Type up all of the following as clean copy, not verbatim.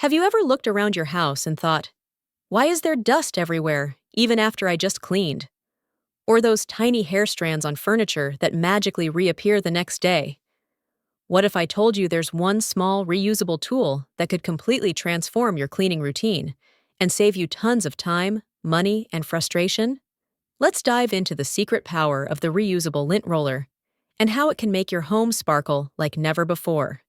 Have you ever looked around your house and thought, why is there dust everywhere, even after I just cleaned? Or those tiny hair strands on furniture that magically reappear the next day? What if I told you there's one small reusable tool that could completely transform your cleaning routine and save you tons of time, money, and frustration? Let's dive into the secret power of the reusable lint roller and how it can make your home sparkle like never before.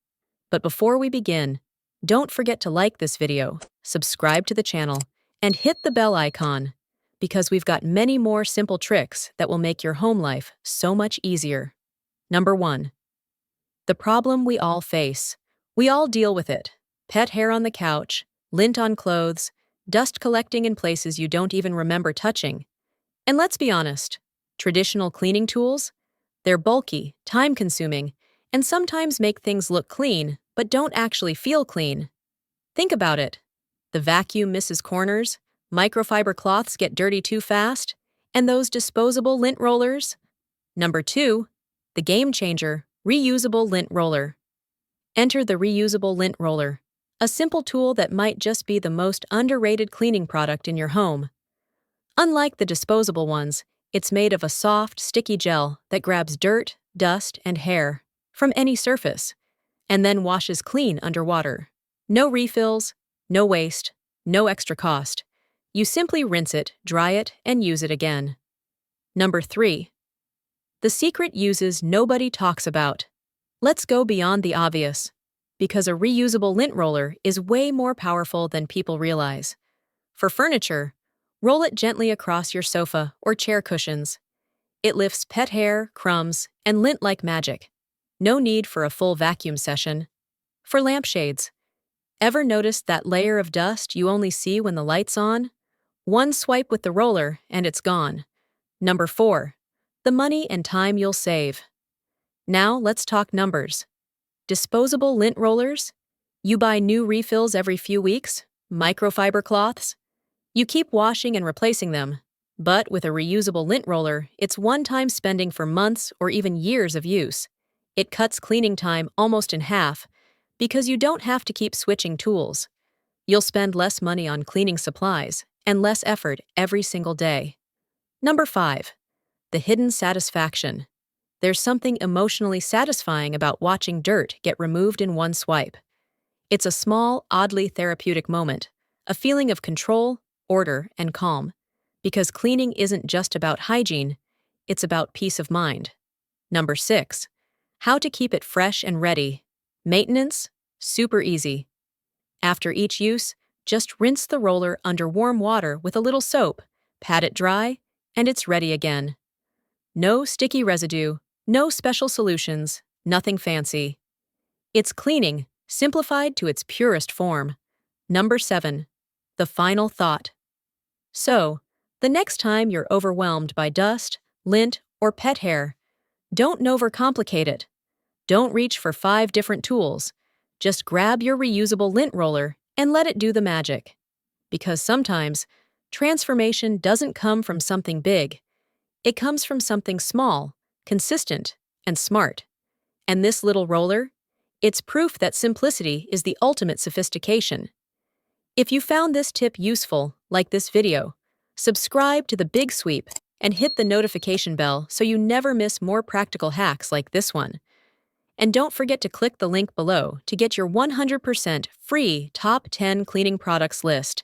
But before we begin, don't forget to like this video, subscribe to the channel, and hit the bell icon, because we've got many more simple tricks that will make your home life so much easier. Number 1. The problem we all face. We all deal with it. Pet hair on the couch, lint on clothes, dust collecting in places you don't even remember touching. And let's be honest, traditional cleaning tools? They're bulky, time-consuming, and sometimes make things look clean, but don't actually feel clean. Think about it. The vacuum misses corners, microfiber cloths get dirty too fast, and those disposable lint rollers? Number 2. The game changer, reusable lint roller. Enter the reusable lint roller, a simple tool that might just be the most underrated cleaning product in your home. Unlike the disposable ones, it's made of a soft, sticky gel that grabs dirt, dust, and hair from any surface, and then washes clean underwater. No refills, no waste, no extra cost. You simply rinse it, dry it, and use it again. Number 3. The secret uses nobody talks about. Let's go beyond the obvious, because a reusable lint roller is way more powerful than people realize. For furniture, roll it gently across your sofa or chair cushions. It lifts pet hair, crumbs, and lint like magic. No need for a full vacuum session. For lampshades, ever noticed that layer of dust you only see when the light's on? One swipe with the roller and it's gone. Number 4. The money and time you'll save. Now let's talk numbers. Disposable lint rollers? You buy new refills every few weeks? Microfiber cloths? You keep washing and replacing them. But with a reusable lint roller, it's one-time spending for months or even years of use. It cuts cleaning time almost in half because you don't have to keep switching tools. You'll spend less money on cleaning supplies and less effort every single day. Number 5. The hidden satisfaction. There's something emotionally satisfying about watching dirt get removed in one swipe. It's a small, oddly therapeutic moment, a feeling of control, order, and calm, because cleaning isn't just about hygiene, it's about peace of mind. Number 6. How to keep it fresh and ready. Maintenance? Super easy. After each use, just rinse the roller under warm water with a little soap, pat it dry, and it's ready again. No sticky residue, no special solutions, nothing fancy. It's cleaning, simplified to its purest form. Number 7. The final thought. So, the next time you're overwhelmed by dust, lint, or pet hair, don't overcomplicate it. Don't reach for 5 different tools. Just grab your reusable lint roller and let it do the magic. Because sometimes, transformation doesn't come from something big. It comes from something small, consistent, and smart. And this little roller? It's proof that simplicity is the ultimate sophistication. If you found this tip useful, like this video, subscribe to The Big Sweep and hit the notification bell so you never miss more practical hacks like this one. And don't forget to click the link below to get your 100% free top 10 cleaning products list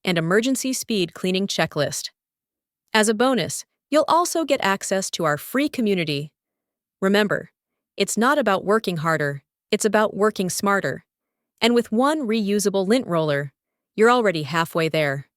and emergency speed cleaning checklist. As a bonus, you'll also get access to our free community. Remember, it's not about working harder, it's about working smarter. And with one reusable lint roller, you're already halfway there.